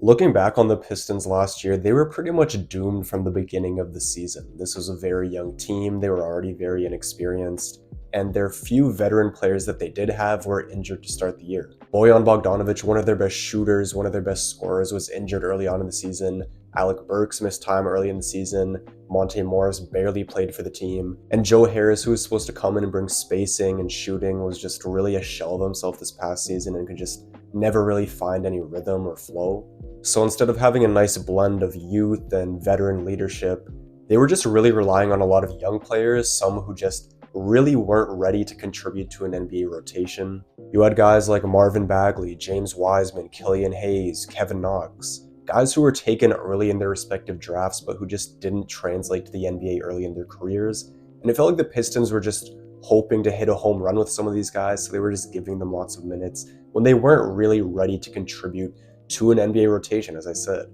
Looking back on the Pistons last year, they were pretty much doomed from the beginning of the season. This was a very young team, they were already very inexperienced, and their few veteran players that they did have were injured to start the year. Bojan Bogdanovic, one of their best shooters, one of their best scorers, was injured early on in the season. Alec Burks missed time early in the season. Monte Morris barely played for the team. And Joe Harris, who was supposed to come in and bring spacing and shooting, was just really a shell of himself this past season and could just never really find any rhythm or flow. So instead of having a nice blend of youth and veteran leadership, they were just really relying on a lot of young players, some who just really weren't ready to contribute to an NBA rotation. You had guys like Marvin Bagley, James Wiseman, Killian Hayes, Kevin Knox, guys who were taken early in their respective drafts but who just didn't translate to the NBA early in their careers. And it felt like the Pistons were just hoping to hit a home run with some of these guys, so they were just giving them lots of minutes when they weren't really ready to contribute to an NBA rotation, as I said.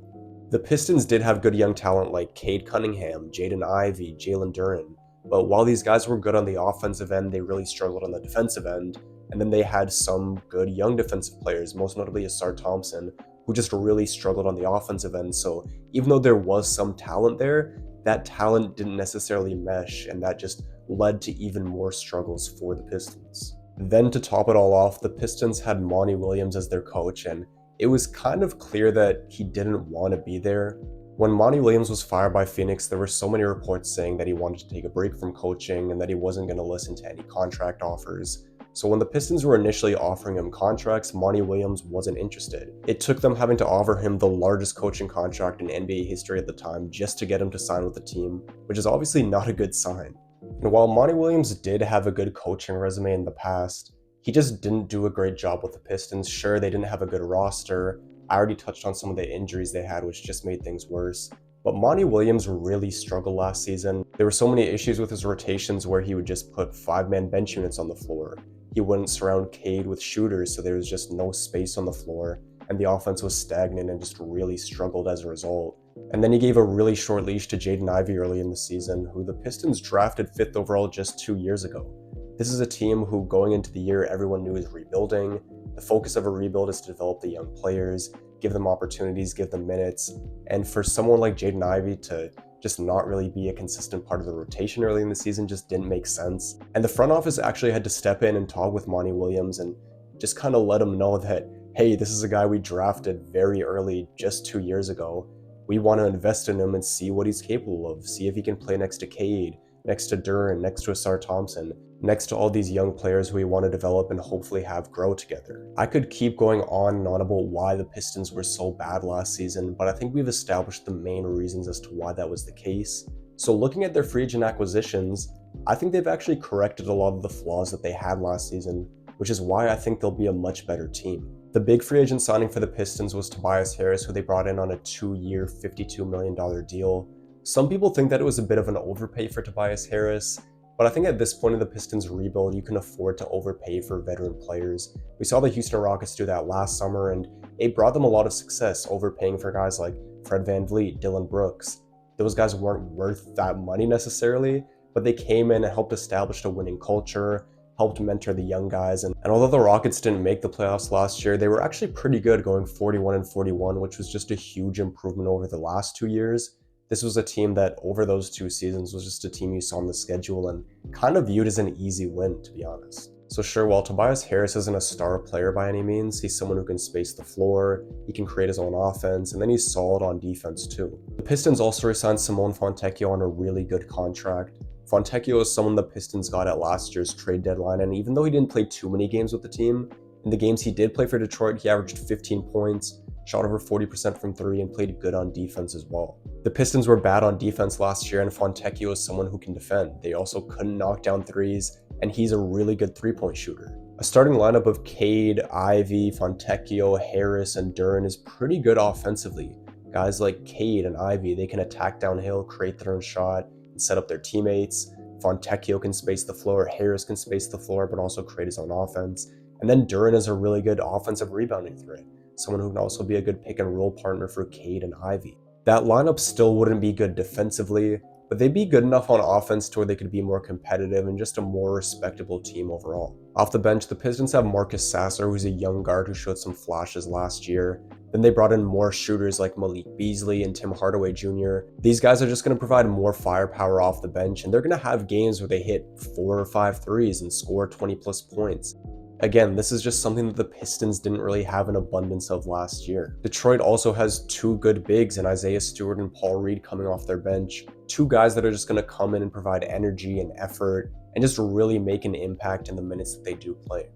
The Pistons did have good young talent like Cade Cunningham, Jaden Ivey, Jalen Duren, but while these guys were good on the offensive end, they really struggled on the defensive end. And then they had some good young defensive players, most notably Asar Thompson, who just really struggled on the offensive end. So even though there was some talent there, that talent didn't necessarily mesh, and that just led to even more struggles for the Pistons. Then to top it all off, the Pistons had Monty Williams as their coach, and it was kind of clear that he didn't want to be there. When Monty Williams was fired by Phoenix, there were so many reports saying that he wanted to take a break from coaching and that he wasn't going to listen to any contract offers. So when the Pistons were initially offering him contracts, Monty Williams wasn't interested. It took them having to offer him the largest coaching contract in NBA history at the time just to get him to sign with the team, which is obviously not a good sign. And while Monty Williams did have a good coaching resume in the past, he just didn't do a great job with the Pistons. Sure, they didn't have a good roster. I already touched on some of the injuries they had, which just made things worse. But Monty Williams really struggled last season. There were so many issues with his rotations where he would just put five-man bench units on the floor. He wouldn't surround Cade with shooters, so there was just no space on the floor, and the offense was stagnant and just really struggled as a result. And then he gave a really short leash to Jaden Ivey early in the season, who the Pistons drafted 5th overall just 2 years ago. This is a team who, going into the year, everyone knew is rebuilding. The focus of a rebuild is to develop the young players, give them opportunities, give them minutes. And for someone like Jaden Ivey to just not really be a consistent part of the rotation early in the season just didn't make sense. And the front office actually had to step in and talk with Monty Williams and just kind of let him know that, hey, this is a guy we drafted very early just 2 years ago. We want to invest in him and see what he's capable of, see if he can play next to Cade, next to Duren, next to Asar Thompson, next to all these young players who we want to develop and hopefully have grow together. I could keep going on and on about why the Pistons were so bad last season, but I think we've established the main reasons as to why that was the case. So looking at their free agent acquisitions, I think they've actually corrected a lot of the flaws that they had last season, which is why I think they'll be a much better team. The big free agent signing for the Pistons was Tobias Harris, who they brought in on a 2-year, $52 million deal. Some people think that it was a bit of an overpay for Tobias Harris, but I think at this point in the Pistons rebuild, you can afford to overpay for veteran players. We saw the Houston Rockets do that last summer, and it brought them a lot of success, overpaying for guys like Fred VanVleet, Dylan Brooks. Those guys weren't worth that money necessarily, but they came in and helped establish a winning culture, helped mentor the young guys, and although the Rockets didn't make the playoffs last year, they were actually pretty good, going 41-41, which was just a huge improvement over the last 2 years. This was a team that, over those 2 seasons, was just a team you saw on the schedule and kind of viewed as an easy win, to be honest. So sure, while Tobias Harris isn't a star player by any means, he's someone who can space the floor, he can create his own offense, and then he's solid on defense too. The Pistons also signed Simone Fontecchio on a really good contract. Fontecchio is someone the Pistons got at last year's trade deadline, and even though he didn't play too many games with the team, in the games he did play for Detroit, he averaged 15 points, shot over 40% from 3, and played good on defense as well. The Pistons were bad on defense last year, and Fontecchio is someone who can defend. They also couldn't knock down threes, and he's a really good three-point shooter. A starting lineup of Cade, Ivey, Fontecchio, Harris, and Duren is pretty good offensively. Guys like Cade and Ivey, they can attack downhill, create their own shot, and set up their teammates. Fontecchio can space the floor, Harris can space the floor, but also create his own offense. And then Duren is a really good offensive rebounding threat, someone who can also be a good pick and roll partner for Cade and Ivey. That lineup still wouldn't be good defensively, but they'd be good enough on offense to where they could be more competitive and just a more respectable team overall. Off the bench, the Pistons have Marcus Sasser, who's a young guard who showed some flashes last year. Then they brought in more shooters like Malik Beasley and Tim Hardaway Jr. These guys are just going to provide more firepower off the bench, and they're going to have games where they hit 4 or 5 threes and score 20 plus points. Again, this is just something that the Pistons didn't really have an abundance of last year. Detroit also has 2 good bigs in Isaiah Stewart and Paul Reed coming off their bench. 2 guys that are just going to come in and provide energy and effort and just really make an impact in the minutes that they do play.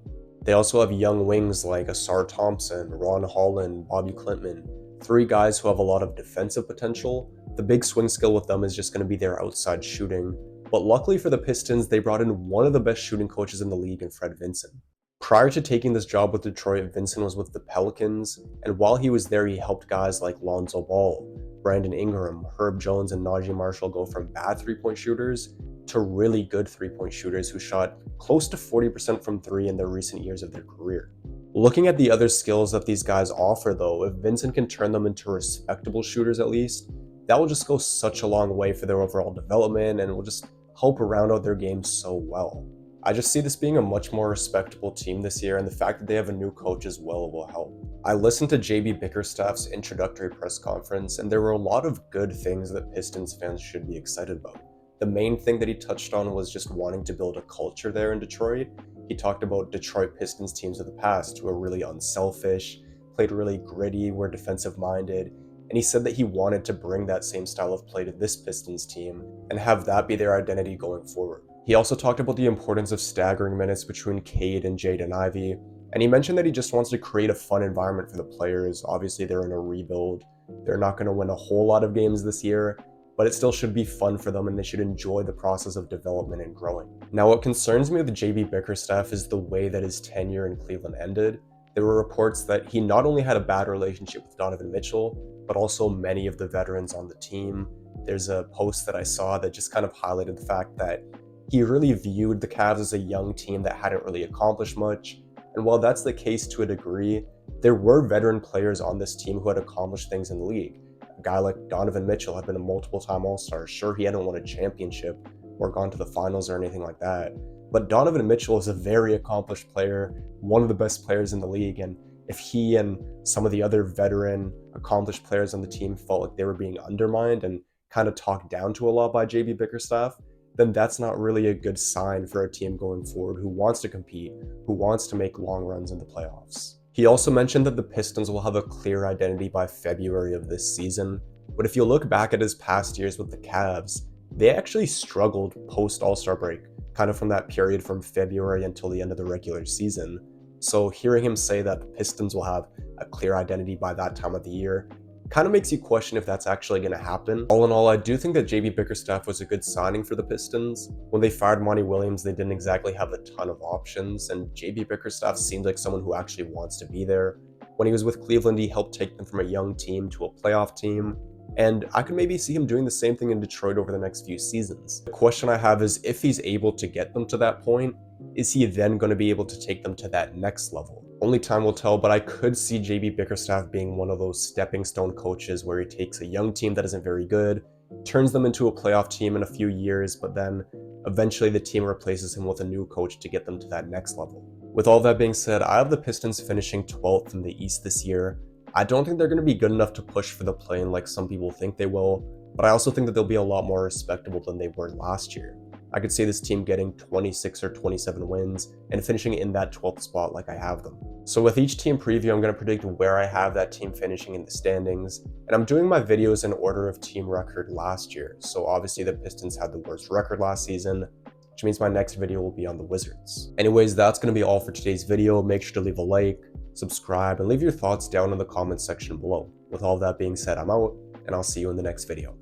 They also have young wings like Asar Thompson, Ron Holland, Bobby Klintman, 3 guys who have a lot of defensive potential. The big swing skill with them is just going to be their outside shooting. But luckily for the Pistons, they brought in one of the best shooting coaches in the league in Fred Vinson. Prior to taking this job with Detroit, Vinson was with the Pelicans, and while he was there, he helped guys like Lonzo Ball, Brandon Ingram, Herb Jones, and Najee Marshall go from bad three-point shooters to really good three-point shooters who shot close to 40% from 3 in the recent years of their career. Looking at the other skills that these guys offer though, if Vinson can turn them into respectable shooters at least, that will just go such a long way for their overall development and will just help round out their game so well. I just see this being a much more respectable team this year, and the fact that they have a new coach as well will help. I listened to JB Bickerstaff's introductory press conference, and there were a lot of good things that Pistons fans should be excited about. The main thing that he touched on was just wanting to build a culture there in Detroit. He talked about Detroit Pistons teams of the past who are really unselfish, played really gritty, were defensive-minded, and he said that he wanted to bring that same style of play to this Pistons team and have that be their identity going forward. He also talked about the importance of staggering minutes between Cade and Jaden Ivey, and he mentioned that he just wants to create a fun environment for the players. Obviously, they're in a rebuild. They're not going to win a whole lot of games this year, but it still should be fun for them and they should enjoy the process of development and growing. Now, what concerns me with JB Bickerstaff is the way that his tenure in Cleveland ended. There were reports that he not only had a bad relationship with Donovan Mitchell, but also many of the veterans on the team. There's a post that I saw that just kind of highlighted the fact that he really viewed the Cavs as a young team that hadn't really accomplished much. And while that's the case to a degree, there were veteran players on this team who had accomplished things in the league. A guy like Donovan Mitchell had been a multiple-time All-Star. Sure, he hadn't won a championship or gone to the finals or anything like that, but Donovan Mitchell is a very accomplished player, one of the best players in the league, and if he and some of the other veteran accomplished players on the team felt like they were being undermined and kind of talked down to a lot by JB Bickerstaff, then that's not really a good sign for a team going forward who wants to compete, who wants to make long runs in the playoffs. He also mentioned that the Pistons will have a clear identity by February of this season, but if you look back at his past years with the Cavs, they actually struggled post-All-Star break, kind of from that period from February until the end of the regular season. So hearing him say that the Pistons will have a clear identity by that time of the year kind of makes you question if that's actually going to happen. All in all, I do think that JB Bickerstaff was a good signing for the Pistons. When they fired Monty Williams, they didn't exactly have a ton of options, and JB Bickerstaff seemed like someone who actually wants to be there. When he was with Cleveland, he helped take them from a young team to a playoff team, and I could maybe see him doing the same thing in Detroit over the next few seasons. The question I have is, if he's able to get them to that point, is he then going to be able to take them to that next level? Only time will tell, but I could see JB Bickerstaff being one of those stepping stone coaches where he takes a young team that isn't very good, turns them into a playoff team in a few years, but then eventually the team replaces him with a new coach to get them to that next level. With all that being said, I have the Pistons finishing 12th in the East this year. I don't think they're going to be good enough to push for the play-in like some people think they will, but I also think that they'll be a lot more respectable than they were last year. I could see this team getting 26 or 27 wins and finishing in that 12th spot like I have them. So with each team preview, I'm going to predict where I have that team finishing in the standings, and I'm doing my videos in order of team record last year. So obviously the Pistons had the worst record last season, which means my next video will be on the Wizards. Anyways, that's going to be all for today's video. Make sure to leave a like, subscribe, and leave your thoughts down in the comments section below. With all that being said, I'm out, and I'll see you in the next video.